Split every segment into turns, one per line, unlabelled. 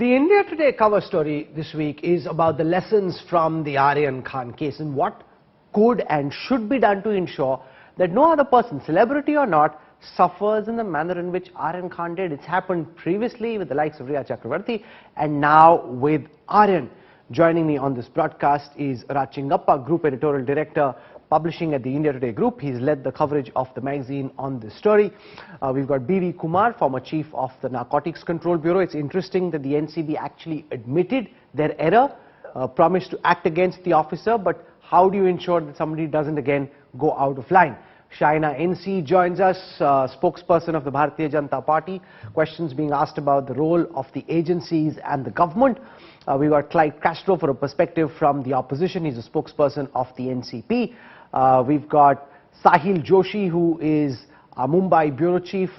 The India Today cover story this week is about the lessons from the Aryan Khan case and what could and should be done to ensure that no other person, celebrity or not, suffers in the manner in which Aryan Khan did. It's happened previously with the likes of Riya Chakravarti and now with Aryan. Joining me on this broadcast is Raj Chingappa, Group Editorial Director, publishing at the India Today Group. He's led the coverage of the magazine on this story. We've got B.V. Kumar, former chief of the Narcotics Control Bureau. It's interesting that the NCB actually admitted their error, promised to act against the officer, but how do you ensure that somebody doesn't again go out of line? Shaina NC joins us, spokesperson of the Bharatiya Janata Party. Questions being asked about the role of the agencies and the government. We've got Clyde Castro for a perspective from the opposition. He's a spokesperson of the NCP. We've got Sahil Joshi, who is our Mumbai bureau chief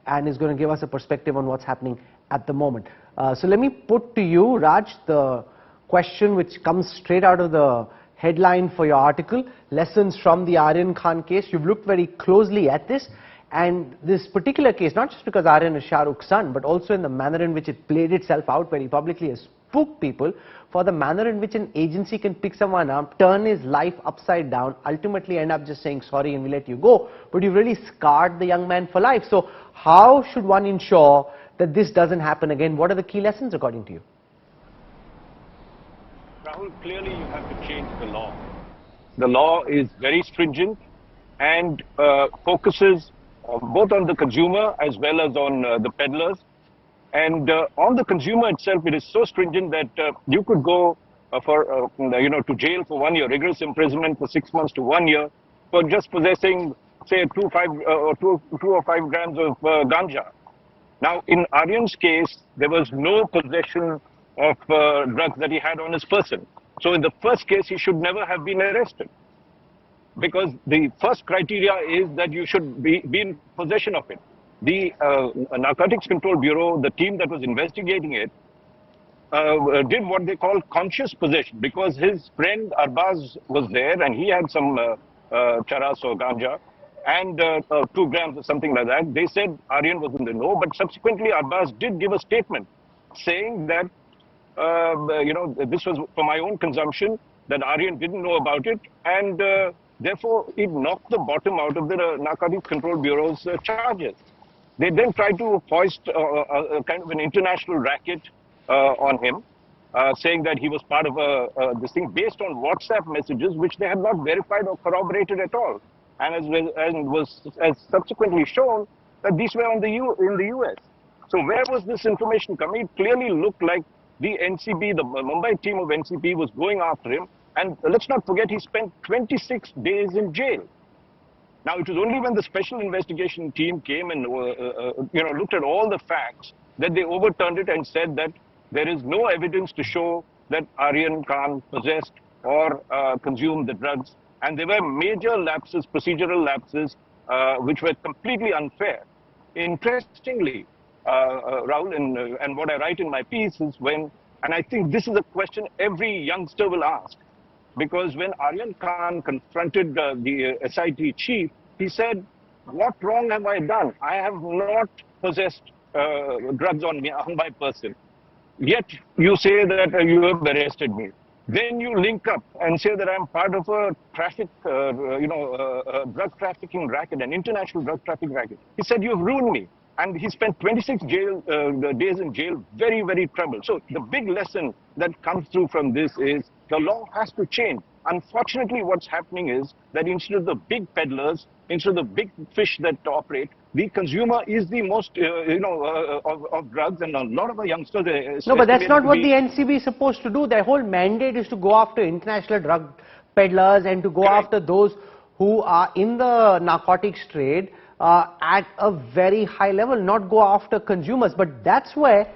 and is going to give us a perspective on what's happening at the moment. So let me put to you, Raj, the question which comes straight out of the headline for your article, Lessons from the Aryan Khan case. You've looked very closely at this, and this particular case, not just because Aryan is Shah Rukh's son, but also in the manner in which it played itself out very publicly, has spooked people for the manner in which an agency can pick someone up, turn his life upside down, ultimately end up just saying sorry and we let you go. But you've really scarred the young man for life. So how should one ensure that this doesn't happen again? What are the key lessons according to you?
Rahul, clearly you have to change the law. The law is very stringent and focuses both on the consumer as well as on the peddlers. And on the consumer itself, it is so stringent that you could go to jail for 1 year, rigorous imprisonment for 6 months to 1 year for just possessing, say, 2 or 5 grams of ganja. Now, in Aryan's case, there was no possession of drugs that he had on his person. So in the first case, he should never have been arrested, because the first criteria is that you should be in possession of it. The Narcotics Control Bureau, the team that was investigating it, did what they call conscious possession, because his friend Arbaz was there and he had some charas or ganja and 2 grams or something like that. They said Aryan was in the know, but subsequently Arbaz did give a statement saying that this was for my own consumption, that Aryan didn't know about it, and therefore it knocked the bottom out of the Narcotics Control Bureau's charges. They then tried to foist a kind of an international racket on him, saying that he was part of this thing based on WhatsApp messages, which they had not verified or corroborated at all, and was subsequently shown that these were in the US. So where was this information coming? It clearly looked like the NCB, the Mumbai team of NCB, was going after him. And let's not forget, he spent 26 days in jail. Now, it was only when the special investigation team came and looked at all the facts that they overturned it and said that there is no evidence to show that Aryan Khan possessed or consumed the drugs. And there were major lapses, procedural lapses, which were completely unfair. Interestingly, Rahul, and what I write in my piece is and I think this is a question every youngster will ask, because when Aryan Khan confronted the SIT chief, he said, "What wrong have I done? I have not possessed drugs on my person. Yet you say that you have arrested me." Then you link up and say that I'm part of a drug trafficking racket, an international drug trafficking racket. He said, "You've ruined me." And he spent 26 days in jail, very, very troubled. So the big lesson that comes through from this is the law has to change. Unfortunately, what's happening is that instead of the big peddlers, instead of the big fish that operate, the consumer is the most, of drugs, and a lot of our youngsters...
No, but that's not what the NCB is supposed to do. Their whole mandate is to go after international drug peddlers and to go after those who are in the narcotics trade at a very high level, not go after consumers. But that's where,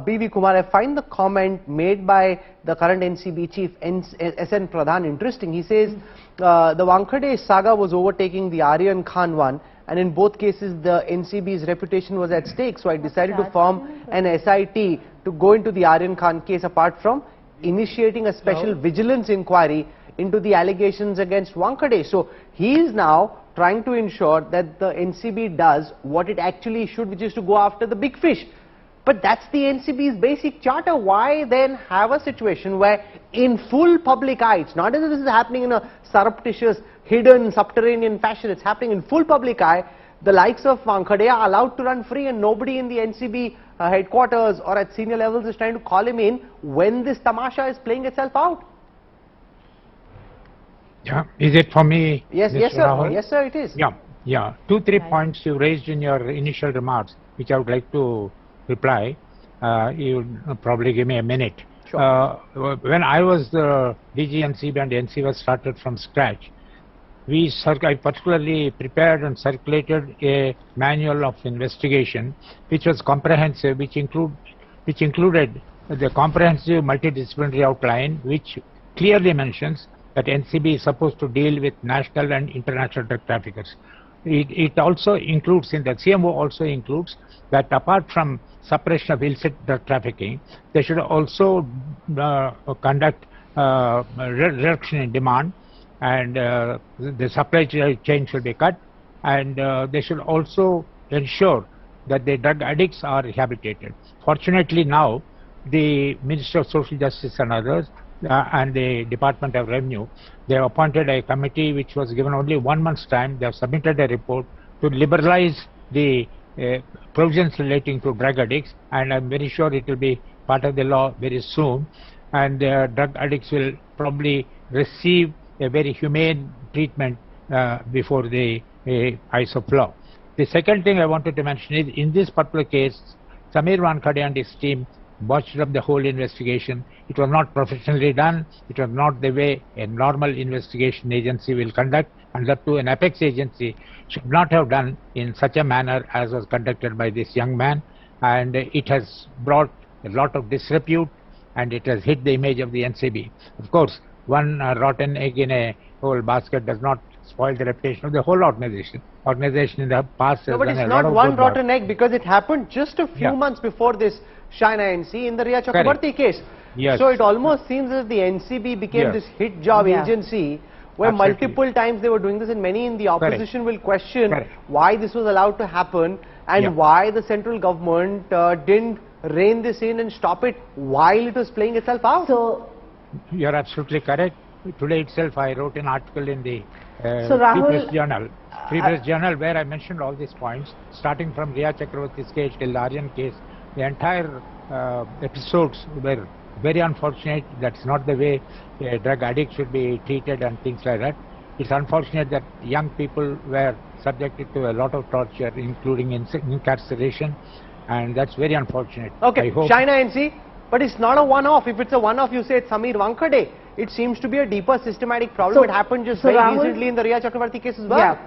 B.V. Kumar, I find the comment made by the current NCB chief, S.N. Pradhan, interesting. He says the Wankhede saga was overtaking the Aryan Khan one, and in both cases the NCB's reputation was at stake. So I decided to form an SIT to go into the Aryan Khan case, apart from initiating a special vigilance inquiry into the allegations against Wankhede. So he is now trying to ensure that the NCB does what it actually should, which is to go after the big fish. But that's the NCB's basic charter. Why then have a situation where in full public eye, it's not as if this is happening in a surreptitious, hidden, subterranean fashion, it's happening in full public eye, the likes of Wankhede are allowed to run free and nobody in the NCB headquarters or at senior levels is trying to call him in when this tamasha is playing itself out.
Yeah, is it for me?
Yes,
Mr.
yes sir,
Rahul?
yes sir, it is.
Yeah, 2-3 points you raised in your initial remarks, which I would like to reply. You probably give me a minute.
Sure.
When I was the DG NCB and NCB was started from scratch, I particularly prepared and circulated a manual of investigation, which was comprehensive, which included the comprehensive multidisciplinary outline, which clearly mentions that NCB is supposed to deal with national and international drug traffickers. It also includes, in the CMO also includes that apart from suppression of illicit drug trafficking, they should also conduct reduction in demand, and the supply chain should be cut, and they should also ensure that the drug addicts are rehabilitated. Fortunately now, the Ministry of Social Justice and others and the Department of Revenue, they have appointed a committee which was given only 1 month's time. They have submitted a report to liberalize the provisions relating to drug addicts, and I'm very sure it will be part of the law very soon, and drug addicts will probably receive a very humane treatment before the eyes of law. The second thing I wanted to mention is, in this particular case, Sameer Wankhede and his team botched up the whole investigation. It was not professionally done. It was not the way a normal investigation agency will conduct, and that too an apex agency should not have done in such a manner as was conducted by this young man, and it has brought a lot of disrepute, and it has hit the image of the NCB. Of course, one rotten egg in a whole basket does not spoil the reputation of the whole organization. Organization in the past has
No, but
done
it's
a lot
not
of
one
good
rotten
work.
egg, because it happened just a few months before this China NC in the Riya Chakrabarti case.
Yes.
So it almost seems as if the NCB became this hit job agency where multiple times they were doing this, and many in the opposition will question why this was allowed to happen and why the central government didn't rein this in and stop it while it was playing itself out.
So you are absolutely correct. Today itself I wrote an article in the Free Press Journal, where I mentioned all these points, starting from Riya Chakrabarti's case till the Aryan case. The entire episodes were very unfortunate. That's not the way a drug addict should be treated and things like that. It's unfortunate that young people were subjected to a lot of torture, including incarceration, and that's very unfortunate.
Okay, China NC, but it's not a one-off. If it's a one-off, you say it's Sameer Wankhede. It seems to be a deeper systematic problem. It happened just very
Rahul,
recently in the Riya Chakrabarti case as well.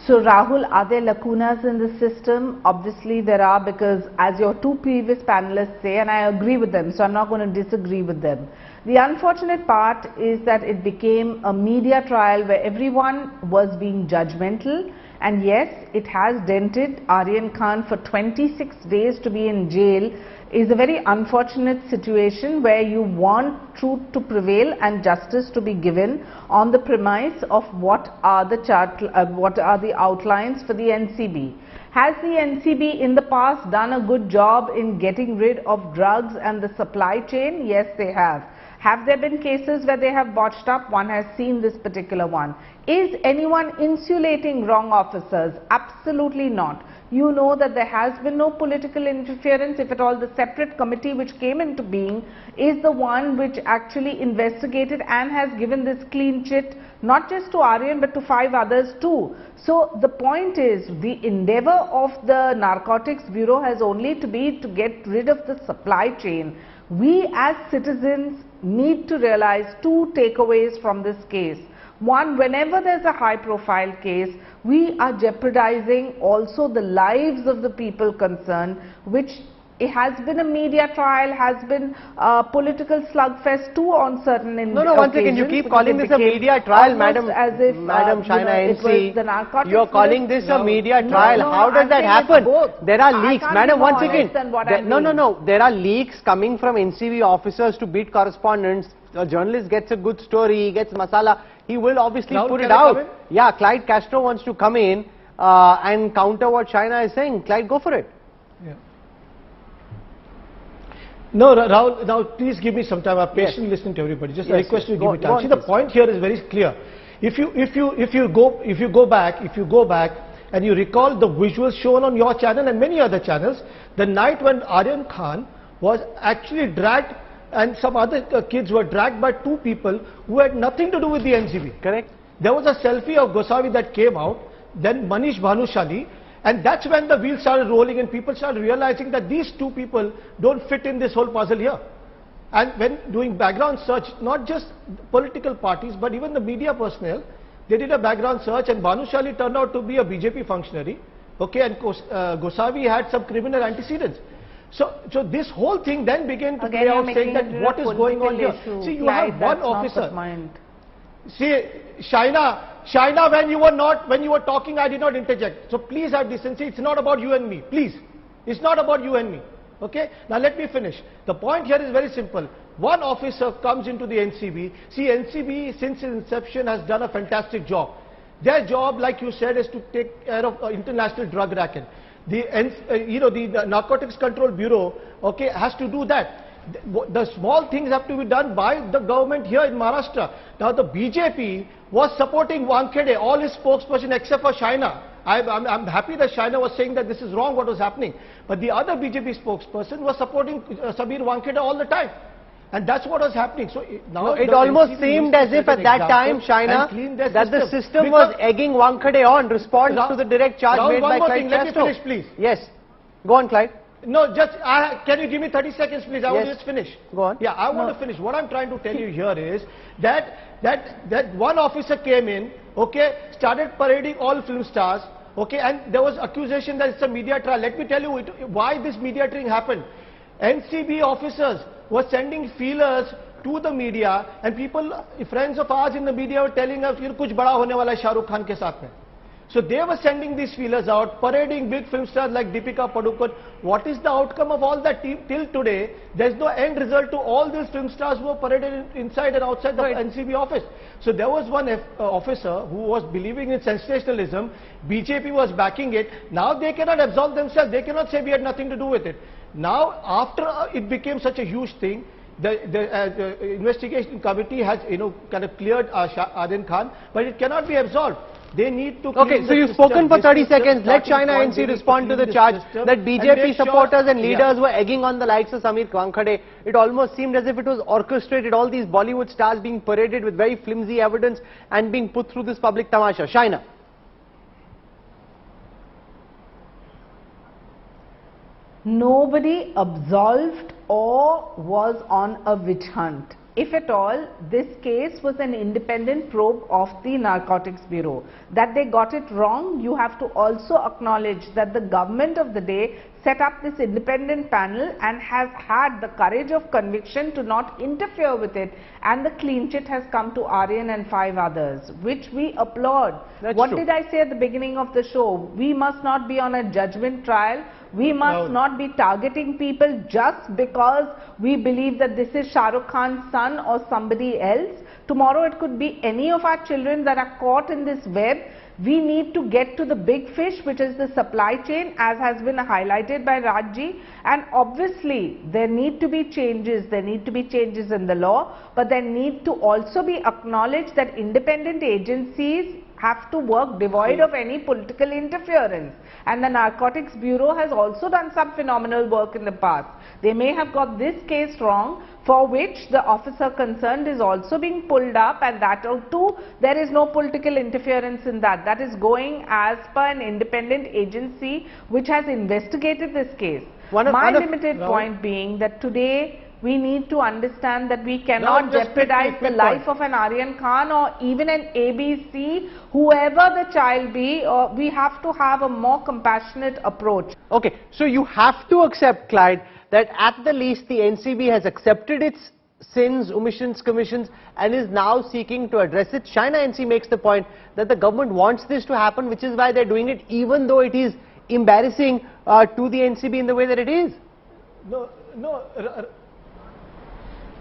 So Rahul, are there lacunas in the system? Obviously there are, because as your two previous panelists say, and I agree with them, so I'm not going to disagree with them. The unfortunate part is that it became a media trial where everyone was being judgmental, and yes, it has dented Aryan Khan for 26 days to be in jail. Is a very unfortunate situation where you want truth to prevail and justice to be given on the premise of what are the outlines for the NCB. Has the NCB in the past done a good job in getting rid of drugs and the supply chain? Yes, they have. Have there been cases where they have botched up? One has seen this particular one. Is anyone insulating wrong officers? Absolutely not. You know that there has been no political interference. If at all, the separate committee which came into being is the one which actually investigated and has given this clean chit, not just to Aryan but to 5 others too. So the point is, the endeavor of the Narcotics Bureau has only to be to get rid of the supply chain. We as citizens need to realize 2 takeaways from this case. One, whenever there's a high profile case, we are jeopardizing also the lives of the people concerned, which it has been a media trial, has been a political slugfest too on certain occasions.
No, one second, you keep calling this a media trial, madam.
As if,
Madam China NC,
you're
calling this a media trial. How does that happen? There are leaks. Madam, one second. No. There are leaks coming from NCB officers to beat correspondents. A journalist gets a good story, he gets masala, he will obviously put it out. Yeah, Clyde Castro wants to come in. and counter what China is saying. Clyde, go for it.
Yeah. No, Rahul, now please give me some time. I'm patiently listening to everybody. Just a request you to give me time. See, the point here is very clear. If you go back and you recall the visuals shown on your channel and many other channels, the night when Aryan Khan was actually dragged and some other kids were dragged by two people who had nothing to do with the NCB.
Correct.
There was a selfie of Gosavi that came out, then Manish Bhanushali, and that's when the wheels started rolling and people started realizing that these two people don't fit in this whole puzzle here. And when doing background search, not just political parties but even the media personnel, they did a background search and Bhanushali turned out to be a BJP functionary, okay, and Gosavi had some criminal antecedents. So this whole thing then began to play out, saying that what is going on here. See, you have one officer. See, Shaina, when you were talking, I did not interject. So please have decency. It's not about you and me. Please, it's not about you and me. Okay. Now let me finish. The point here is very simple. One officer comes into the NCB. See, NCB since its inception has done a fantastic job. Their job, like you said, is to take care of international drug racket. The Narcotics Control Bureau, okay, has to do that. The small things have to be done by the government here in Maharashtra. Now the BJP was supporting Wankhede, all his spokesperson except for Shaina. I'm happy that Shaina was saying that this is wrong what was happening. But the other BJP spokesperson was supporting Sameer Wankhede all the time. And that's what was happening. So now
it almost seemed as if at that time, Shaina, that the system was egging Wankhede on, response to the direct charge made by Clyde.
Let me finish, please.
Yes. Go on, Clyde.
No, can you give me 30 seconds, please? I want to just finish.
Go on.
Yeah, I want to finish. What I'm trying to tell you here is that one officer came in, okay, started parading all film stars, okay, and there was accusation that it's a media trial. Let me tell you why this media trial happened. NCB officers were sending feelers to the media, and people, friends of ours in the media were telling us, kuch bada hone wala hai Shah Rukh Khan ke saath mein. So they were sending these feelers out, parading big film stars like Deepika Padukone. What is the outcome of all that till today? There's no end result to all these film stars who were paraded inside and outside the NCB office. So there was one officer who was believing in sensationalism. BJP was backing it. Now they cannot absolve themselves. They cannot say we had nothing to do with it. Now after it became such a huge thing, the investigation committee has kind of cleared Aryan Khan, but it cannot be absolved. They need to.
Okay, so you've spoken for 30 seconds. Let China NC respond to the charge that BJP supporters and leaders were egging on the likes of Sameer Wankhede. It almost seemed as if it was orchestrated, all these Bollywood stars being paraded with very flimsy evidence and being put through this public tamasha. China.
Nobody absolved or was on a witch hunt. If at all, this case was an independent probe of the Narcotics Bureau. That they got it wrong, you have to also acknowledge that the government of the day set up this independent panel and has had the courage of conviction to not interfere with it, and the clean chit has come to Aryan and 5 others, which we applaud. What did I say at the beginning of the show? We must not be on a judgment trial. We must not be targeting people just because we believe that this is Shah Rukh Khan's son or somebody else. Tomorrow it could be any of our children that are caught in this web. We need to get to the big fish, which is the supply chain, as has been highlighted by Rajji. And obviously there need to be changes. There need to be changes in the law, but there need to also be acknowledged that independent agencies have to work devoid of any political interference. And the Narcotics Bureau has also done some phenomenal work in the past. They may have got this case wrong, for which the officer concerned is also being pulled up, and that too, there is no political interference in that. That is going as per an independent agency which has investigated this case. My limited point being that today we need to understand that we cannot jeopardize the life of an Aryan Khan or even an ABC, whoever the child be. We have to have a more compassionate approach.
Okay, so you have to accept, Clyde, that at the least the NCB has accepted its sins, omissions, commissions, and is now seeking to address it. China NC makes the point that the government wants this to happen, which is why they're doing it, even though it is embarrassing to the NCB in the way that it is.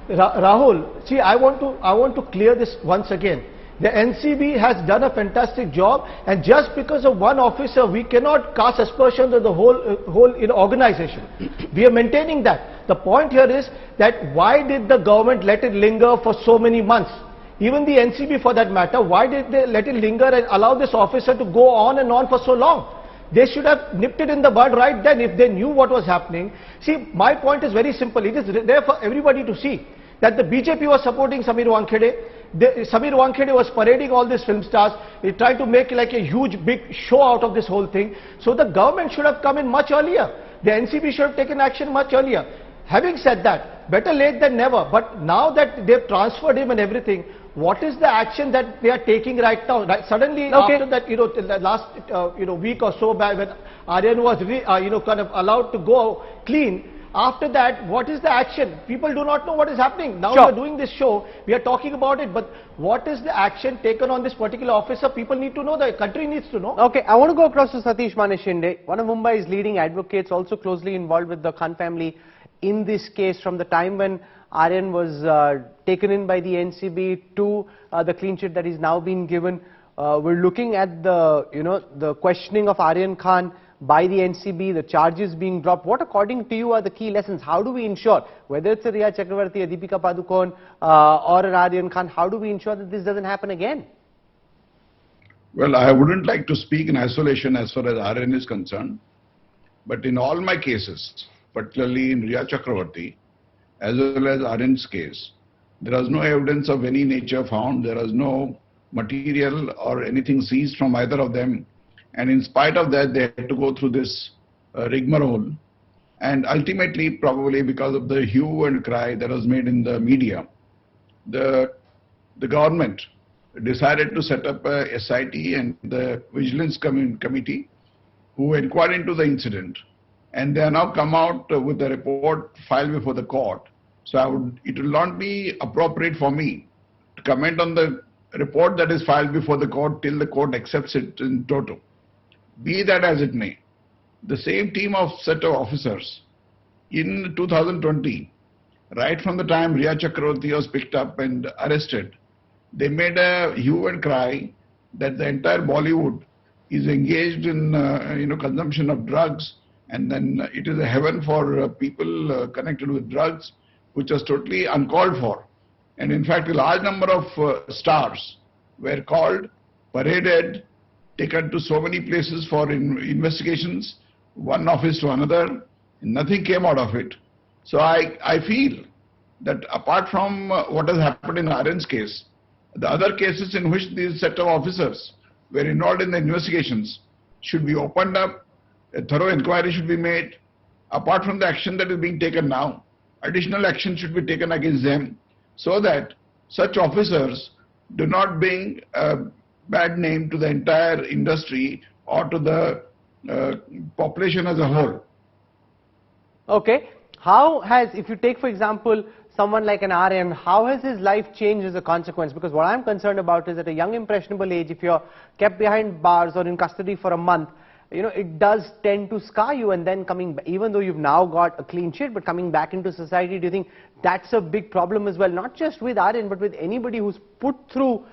Rahul, see, I want to clear this once again. The NCB has done a fantastic job, and just because of one officer, we cannot cast aspersions on the whole organization. We are maintaining that. The point here is that why did the government let it linger for so many months? Even the NCB for that matter, why did they let it linger and allow this officer to go on and on for so long? They should have nipped it in the bud right then if they knew what was happening. See, my point is very simple. It is there for everybody to see that the BJP was supporting Sameer Wankhede. Sameer Wankhede was parading all these film stars. He tried to make like a huge big show out of this whole thing. So the government should have come in much earlier. The NCB should have taken action much earlier. Having said that, better late than never. But now that they've transferred him and everything, what is the action that they are taking right now? Suddenly, after that, the last week or so back, when Aryan was kind of allowed to go clean. After that, what is the action? People do not know what is happening. Now we are doing this show, we are talking about it, but what is the action taken on this particular officer? People need to know, the country needs to know.
Okay, I want to go across to Satish Maneshinde, one of Mumbai's leading advocates, also closely involved with the Khan family in this case from the time when Aryan was taken in by the NCB to the clean chit that is now being given. We're looking at the, the questioning of Aryan Khan by the NCB, the charges being dropped. What according to you are the key lessons? How do we ensure, whether it's a Riya Chakravarti, a Deepika Padukone or an Aryan Khan, how do we ensure that this doesn't happen again?
Well, I wouldn't like to speak in isolation as far as Aryan is concerned, but in all my cases, particularly in Riya Chakravarti, as well as Aryan's case, there is no evidence of any nature found, there is no material or anything seized from either of them. And in spite of that, they had to go through this rigmarole. And ultimately, probably because of the hue and cry that was made in the media, the government decided to set up a SIT and the Vigilance Committee who inquired into the incident. And they have now come out with a report filed before the court. So it will not be appropriate for me to comment on the report that is filed before the court till the court accepts it in toto. Be that as it may, the same team of set of officers in 2020, right from the time Riya Chakravarti was picked up and arrested, they made a hue and cry that the entire Bollywood is engaged in consumption of drugs, and then it is a heaven for people connected with drugs, which was totally uncalled for. And in fact, a large number of stars were called, paraded, taken to so many places for investigations, one office to another, nothing came out of it. So I feel that apart from what has happened in Aryan's case, the other cases in which these set of officers were involved in the investigations should be opened up, a thorough inquiry should be made. Apart from the action that is being taken now, additional action should be taken against them so that such officers do not bring bad name to the entire industry or to the population as a whole.
Okay. How has, if you take for example someone like an Aryan, how has his life changed as a consequence? Because what I'm concerned about is at a young impressionable age, if you're kept behind bars or in custody for a month, it does tend to scar you, and then even though you've now got a clean sheet, but coming back into society, do you think that's a big problem as well? Not just with Aryan, but with anybody who's put through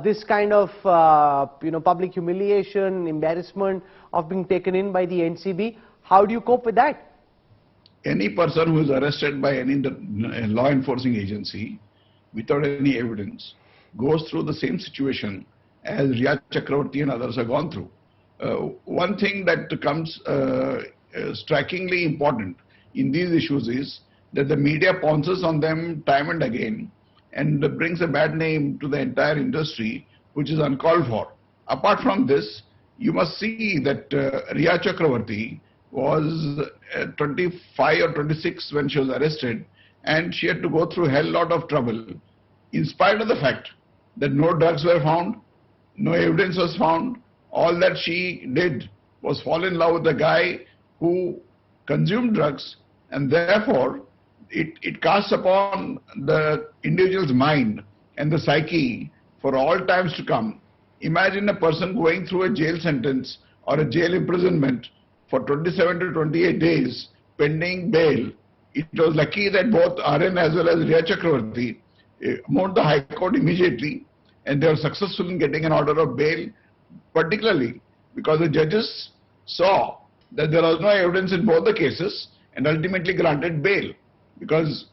this kind of, public humiliation, embarrassment of being taken in by the NCB. How do you cope with that?
Any person who is arrested by any law enforcing agency without any evidence goes through the same situation as Riya Chakravarti and others have gone through. One thing that becomes strikingly important in these issues is that the media pounces on them time and again and brings a bad name to the entire industry, which is uncalled for. Apart from this, you must see that Riya Chakravarti was 25 or 26 when she was arrested, and she had to go through a hell lot of trouble in spite of the fact that no drugs were found, no evidence was found. All that she did was fall in love with the guy who consumed drugs, and therefore it casts upon the individual's mind and the psyche for all times to come. Imagine a person going through a jail sentence or a jail imprisonment for 27 to 28 days pending bail. It was lucky that both Aryan as well as Riya Chakravarti moved the High Court immediately, and they were successful in getting an order of bail, particularly because the judges saw that there was no evidence in both the cases and ultimately granted bail. Because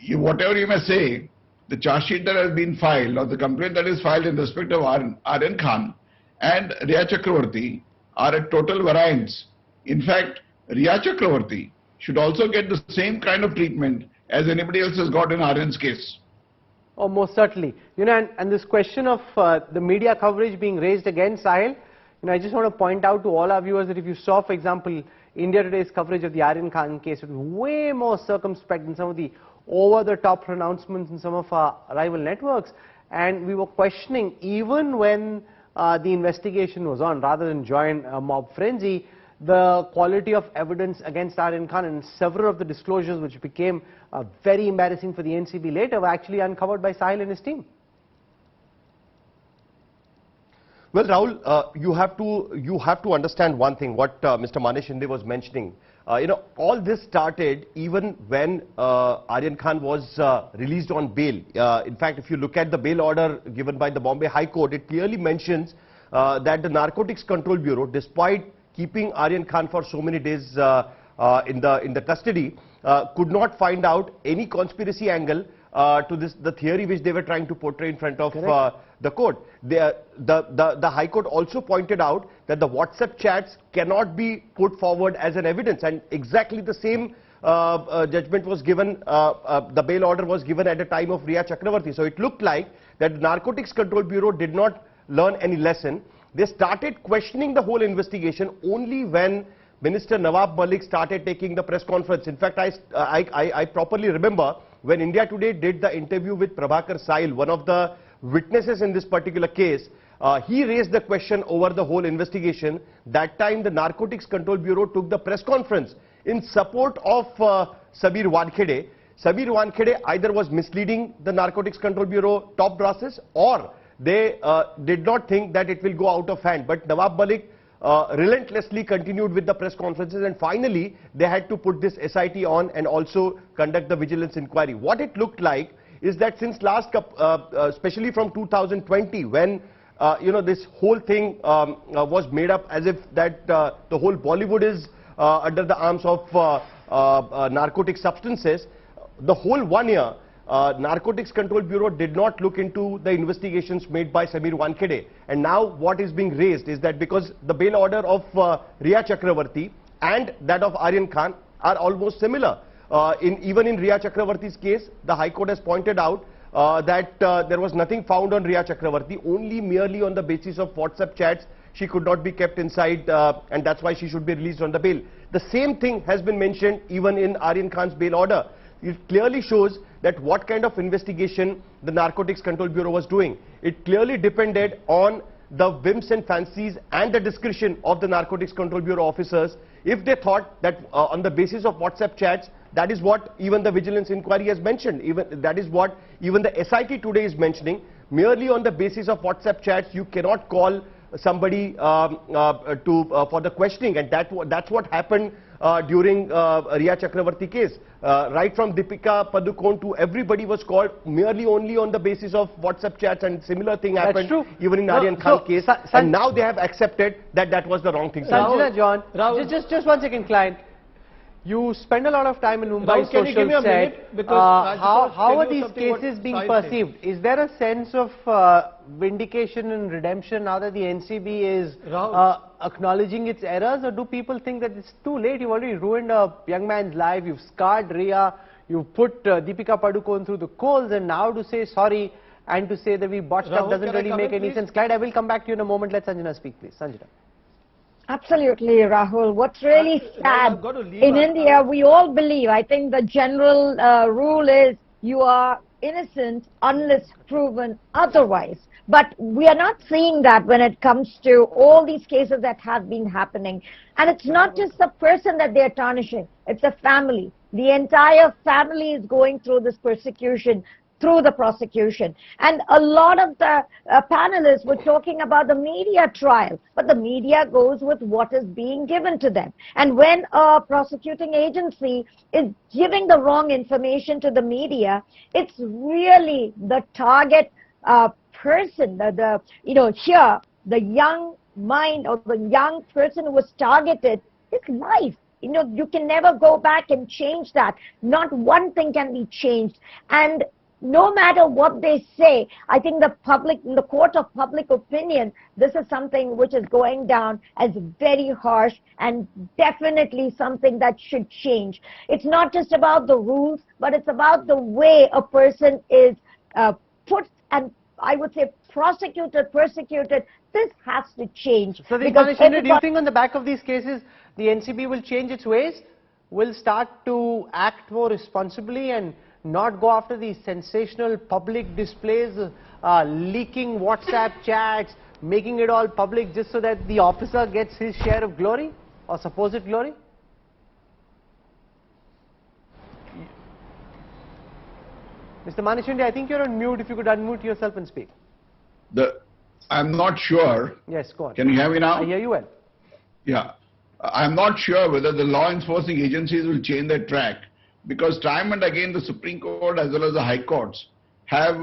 whatever you may say, the charge sheet that has been filed or the complaint that is filed in respect of Aryan Khan and Riya Chakravarti are at total variance. In fact, Riya Chakravarti should also get the same kind of treatment as anybody else has got in Aryan's case.
Oh, most certainly. You know, and this question of the media coverage being raised against Sahil, you know, I just want to point out to all our viewers that if you saw, for example, India Today's coverage of the Aryan Khan case, it was way more circumspect than some of the over-the-top pronouncements in some of our rival networks. And we were questioning, even when the investigation was on, rather than join a mob frenzy, the quality of evidence against Aryan Khan, and several of the disclosures which became very embarrassing for the NCB later were actually uncovered by Sahil and his team.
Well, Rahul, you have to understand one thing, what Mr. Manish Shinde was mentioning. You know, all this started even when Aryan Khan was released on bail. In fact, if you look at the bail order given by the Bombay High Court, it clearly mentions that the Narcotics Control Bureau, despite keeping Aryan Khan for so many days in the custody, could not find out any conspiracy angle to the theory which they were trying to portray in front of the court. The High Court also pointed out that the WhatsApp chats cannot be put forward as an evidence, and exactly the same judgment was given, the bail order was given at the time of Riya Chakravarti. So it looked like that the Narcotics Control Bureau did not learn any lesson. They started questioning the whole investigation only when Minister Nawab Malik started taking the press conference. In fact, I properly remember when India Today did the interview with Prabhakar Sahil, one of the witnesses in this particular case. He raised the question over the whole investigation. That time the Narcotics Control Bureau took the press conference in support of Sameer Wankhede. Sameer Wankhede either was misleading the Narcotics Control Bureau top brasses, or they did not think that it will go out of hand. But Nawab Malik relentlessly continued with the press conferences, and finally they had to put this SIT on and also conduct the vigilance inquiry. What it looked like is that since last, especially from 2020, when you know, this whole thing was made up as if that the whole Bollywood is under the arms of narcotic substances, the whole 1 year Narcotics Control Bureau did not look into the investigations made by Sameer Wankhede. And now what is being raised is that because the bail order of Riya Chakravarti and that of Aryan Khan are almost similar. Even in Riya Chakravarti's case, the High Court has pointed out that there was nothing found on Riya Chakravarti, only merely on the basis of WhatsApp chats. She could not be kept inside, and that's why she should be released on the bail. The same thing has been mentioned even in Aryan Khan's bail order. It clearly shows that what kind of investigation the Narcotics Control Bureau was doing. It clearly depended on the whims and fancies and the discretion of the Narcotics Control Bureau officers. If they thought that on the basis of WhatsApp chats, that is what even the vigilance inquiry has mentioned. That is what even the SIT today is mentioning. Merely on the basis of WhatsApp chats, you cannot call somebody for the questioning, and that's what happened during Riya Chakravarti case. Right from Deepika Padukone to everybody was called merely only on the basis of WhatsApp chats, and similar thing happened even in Aryan Khan case. And now they have accepted that that was the wrong thing.
Sanjana, John, just 1 second, client. You spend a lot of time in Mumbai social set. How are these cases being perceived? Is there a sense of vindication and redemption now that the NCB is acknowledging its errors, or do people think that it's too late? You've already ruined a young man's life, you've scarred Riya, you've put Deepika Padukone through the coals, and now to say sorry and to say that we botched up doesn't really make any sense. Clyde, I will come back to you in a moment. Let Sanjana speak, please. Sanjana.
Absolutely, Rahul. What's really sad, in India, we all believe, I think the general rule is you are innocent unless proven otherwise. But we are not seeing that when it comes to all these cases that have been happening. And it's not just the person that they're tarnishing, it's a family. The entire family is going through this persecution through the prosecution. And a lot of the panelists were talking about the media trial, but the media goes with what is being given to them. And when a prosecuting agency is giving the wrong information to the media, it's really the target person, here, the young mind or the young person who was targeted, his life. You can never go back and change that. Not one thing can be changed. And no matter what they say, I think in the court of public opinion, this is something which is going down as very harsh and definitely something that should change. It's not just about the rules, but it's about the way a person is put and, I would say, prosecuted, persecuted. This has to change.
So, do you think on the back of these cases, the NCB will change its ways, will start to act more responsibly and not go after these sensational public displays, leaking WhatsApp chats, making it all public just so that the officer gets his share of glory or supposed glory? Mr. Manishindi, I think you're on mute. If you could unmute yourself and speak.
I'm not sure.
Yes, go on.
Can you hear me now?
I hear you well.
Yeah. I'm not sure whether the law enforcing agencies will change their track, because time and again the Supreme Court as well as the High Courts have,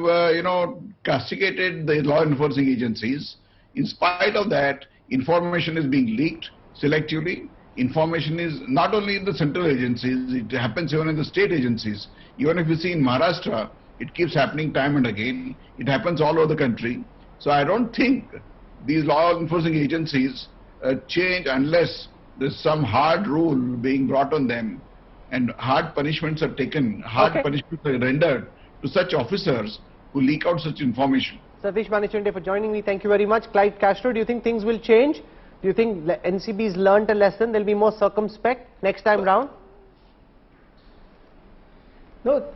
castigated the law enforcing agencies. In spite of that, information is being leaked selectively. Information is not only in the central agencies, it happens even in the state agencies. Even if you see in Maharashtra, it keeps happening time and again. It happens all over the country. So I don't think these law enforcing agencies change unless there's some hard rule being brought on them and hard punishments are taken, punishments are rendered to such officers who leak out such information.
Satish Manichunde for joining me. Thank you very much. Clyde Castro, do you think things will change? Do you think NCB's learnt a lesson? They'll be more circumspect next time round?
No,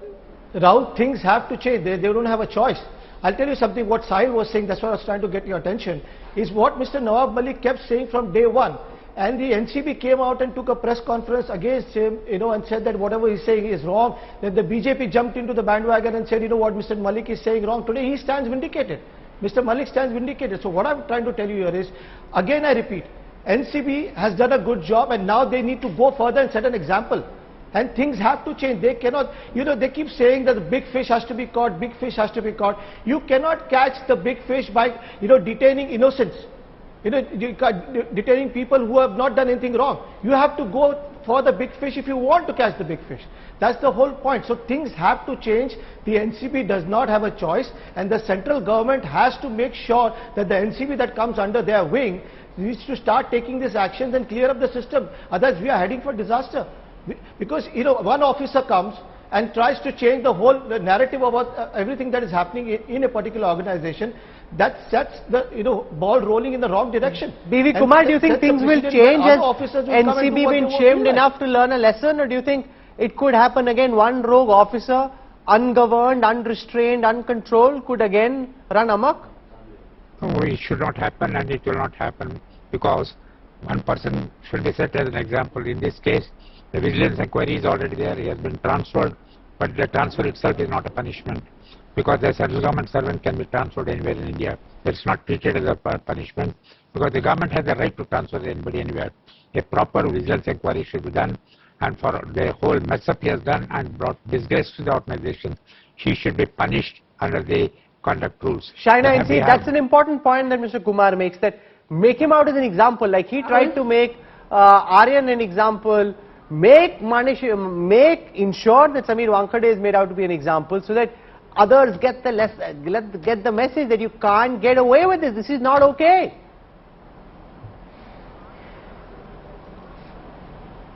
Rahul, things have to change. They don't have a choice. I'll tell you something, what Sahil was saying, that's why I was trying to get your attention, is what Mr. Nawab Malik kept saying from day one. And the NCB came out and took a press conference against him, and said that whatever he's saying is wrong. Then the BJP jumped into the bandwagon and said, what Mr. Malik is saying wrong. Today he stands vindicated. Mr. Malik stands vindicated. So what I'm trying to tell you here is, again I repeat, NCB has done a good job and now they need to go further and set an example. And things have to change. They cannot, they keep saying that the big fish has to be caught, big fish has to be caught. You cannot catch the big fish by, detaining innocents. Detaining people who have not done anything wrong. You have to go for the big fish if you want to catch the big fish. That's the whole point. So things have to change. The NCB does not have a choice, and the central government has to make sure that the NCB that comes under their wing needs to start taking these actions and clear up the system. Otherwise we are heading for disaster. Because one officer comes and tries to change the whole narrative about everything that is happening in a particular organization. That sets the ball rolling in the wrong direction.
B.V. Kumar, do you think things will change? Has NCB been shamed enough to learn a lesson, or do you think it could happen again? One rogue officer, ungoverned, unrestrained, uncontrolled, could again run amok?
No, it should not happen, and it will not happen, because one person should be set as an example. In this case, the vigilance inquiry is already there. He has been transferred, but the transfer itself is not a punishment, because the central government servant can be transferred anywhere in India. It's not treated as a punishment, because the government has the right to transfer anybody anywhere. A proper vigilance inquiry should be done, and for the whole mess up he has done and brought disgrace to the organization, he should be punished under the conduct rules.
Shaina, see, that's an important point that Mr. Kumar makes, that make him out as an example, like he tried to make Aryan an example, ensure that Sameer Wankhede is made out to be an example, so that others get the message that you can't get away with this. This is not okay.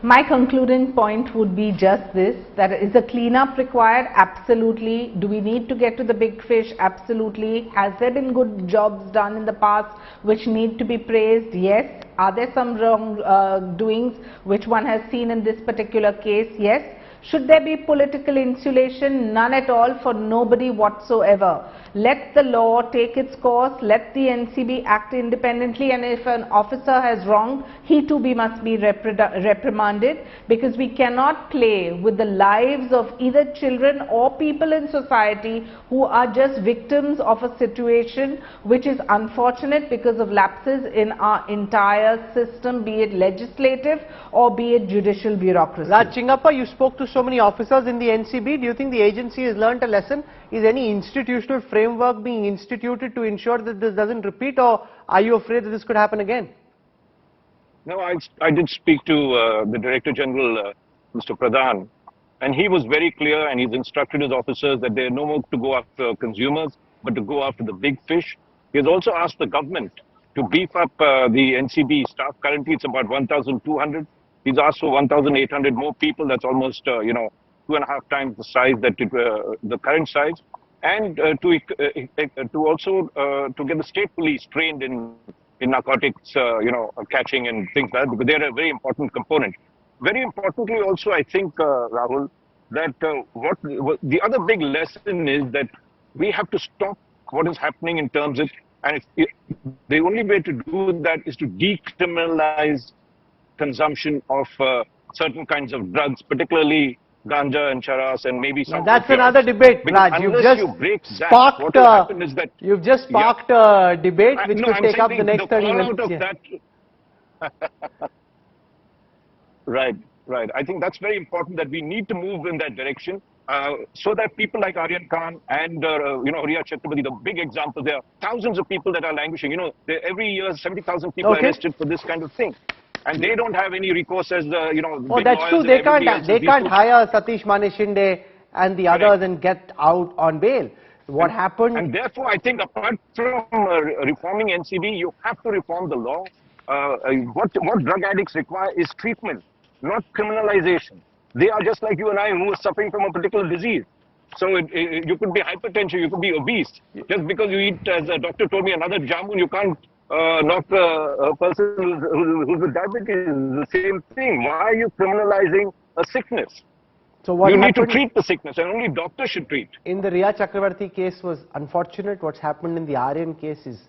My concluding point would be just this, that is a cleanup required? Absolutely. Do we need to get to the big fish? Absolutely. Has there been good jobs done in the past which need to be praised? Yes. Are there some wrong doings which one has seen in this particular case? Yes. Should there be political insulation? None at all, for nobody whatsoever. Let the law take its course, let the NCB act independently, and if an officer has wronged, he too must be reprimanded, because we cannot play with the lives of either children or people in society who are just victims of a situation which is unfortunate because of lapses in our entire system, be it legislative or be it judicial bureaucraccy.
Raj Chingappa, you spoke to to so many officers in the NCB? Do you think the agency has learnt a lesson? Is any institutional framework being instituted to ensure that this doesn't repeat, or are you afraid that this could happen again?
No, I did speak to the Director General, Mr. Pradhan, and he was very clear, and he's instructed his officers that they're no more to go after consumers, but to go after the big fish. He has also asked the government to beef up the NCB staff. Currently, it's about 1,200. He's asked for 1,800 more people. That's almost, 2.5 times the size that the current size. And to also to get the state police trained in narcotics, catching and things like that, because they're a very important component. Very importantly, also, I think, Rahul, that what the other big lesson is that we have to stop what is happening in terms of, and the only way to do that is to decriminalize consumption of certain kinds of drugs, particularly ganja and charas and maybe some.
That's another debate, Raj. You've just sparked a debate which could take up the next 30 minutes.
Right. I think that's very important, that we need to move in that direction so that people like Aryan Khan and, Riya Chakrabarti, the big example, there are thousands of people that are languishing. Every year 70,000 people are arrested for this kind of thing. And they don't have any recourse as,
Oh, that's true. They can't hire Satish Manishinde and the others and get out on bail. What happened?
And therefore, I think apart from reforming NCB, you have to reform the law. What drug addicts require is treatment, not criminalization. They are just like you and I, who are suffering from a particular disease. So you could be hypertension, you could be obese. Just because you eat, as a doctor told me, another jamun, you can't knock a person who's with diabetes. The same thing. Why are you criminalizing a sickness?
So what
you need to treat the sickness, and only doctors should treat.
In the Riya Chakrabarti case was unfortunate. What's happened in the Aryan case is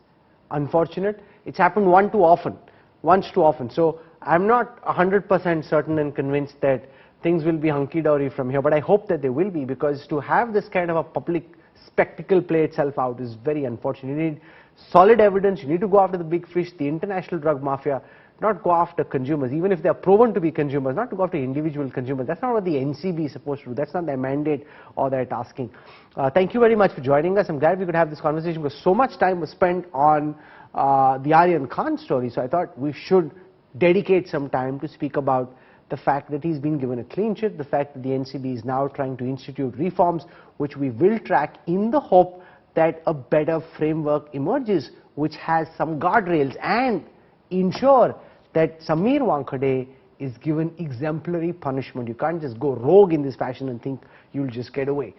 unfortunate. It's happened once too often. So I'm not 100% certain and convinced that things will be hunky-dory from here, but I hope that they will be, because to have this kind of a public spectacle play itself out is very unfortunate. You need solid evidence. You need to go after the big fish, the international drug mafia, not go after consumers, even if they are proven to be consumers, not to go after individual consumers. That's not what the NCB is supposed to do. That's not their mandate or their tasking. Thank you very much for joining us. I'm glad we could have this conversation, because so much time was spent on the Aryan Khan story. So I thought we should dedicate some time to speak about the fact that he's been given a clean chit, the fact that the NCB is now trying to institute reforms, which we will track in the hope that a better framework emerges, which has some guardrails, and ensure that Sameer Wankhede is given exemplary punishment. You can't just go rogue in this fashion and think you'll just get away.